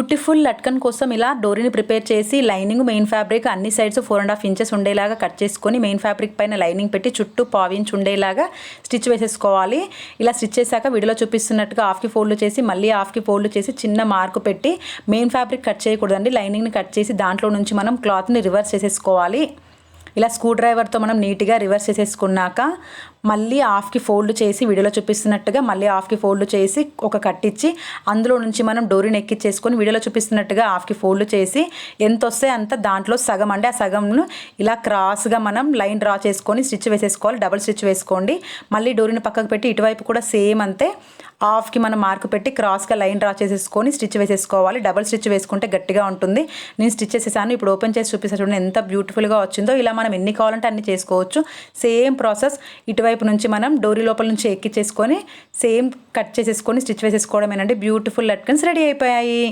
Beautiful latkan కోసం ఇలా డోరీని prepare చేసి లైనింగ్ మెయిన్ ఫ్యాబ్రిక్ అన్ని సైడ్స్ 4.5 ఇంచెస్ ఉండేలాగా కట్ చేసుకొని మెయిన్ ఫ్యాబ్రిక్ పైన లైనింగ్ పెట్టి చుట్టూ 1/4 ఇంచ్ ఉండేలాగా స్టిచ్ వేసేసుకోవాలి. ఇలా స్టిచ్ చేశాక వీడియోలో చూపిస్తున్నట్టుగా హాఫ్కి ఫోల్డ్ చేసి మళ్ళీ హాఫ్కి ఫోల్డ్ చేసి చిన్న మార్కు పెట్టి మెయిన్ ఫ్యాబ్రిక్ కట్ చేయకూడదండి, లైనింగ్ని కట్ చేసి దాంట్లో నుంచి మనం క్లాత్ని రివర్స్ చేసేసుకోవాలి. ఇలా స్క్రూ డ్రైవర్తో మనం నీట్గా రివర్స్ చేసేసుకున్నాక మళ్ళీ హాఫ్కి ఫోల్డ్ చేసి వీడియోలో చూపిస్తున్నట్టుగా మళ్ళీ హాఫ్కి ఫోల్డ్ చేసి ఒక కట్ ఇచ్చి అందులో నుంచి మనం డోరీని ఎక్కించేసుకొని వీడియోలో చూపిస్తున్నట్టుగా హాఫ్కి ఫోల్డ్ చేసి ఎంత వస్తే అంత దాంట్లో సగం అండి, ఆ సగంను ఇలా క్రాస్గా మనం లైన్ డ్రా చేసుకొని స్టిచ్ వేసేసుకోవాలి. డబుల్ స్టిచ్ వేసుకోండి. మళ్ళీ డోరీని పక్కకు పెట్టి ఇటువైపు కూడా సేమ్ అంతే హాఫ్కి మనం మార్క్ పెట్టి క్రాస్గా లైన్ డ్రా చేసేసుకొని స్టిచ్ వేసేసుకోవాలి. డబుల్ స్టిచ్ వేసుకుంటే గట్టిగా ఉంటుంది. నేను స్టిచ్ చేసేసాను. ఇప్పుడు ఓపెన్ చేసి చూపిస్తాను చూడండి ఎంత బ్యూటిఫుల్గా వచ్చిందో. ఇలా మనం ఎన్ని కావాలంటే అన్ని చేసుకోవచ్చు. సేమ్ ప్రాసెస్ ఇటువైపు నుంచి మనం డోరీ లోపల నుంచి ఎక్కించేసుకొని సేమ్ కట్ చేసేసుకొని స్టిచ్ వేసేసుకోవడమేనండి. బ్యూటిఫుల్ లట్కన్స్ రెడీ అయిపోయాయి.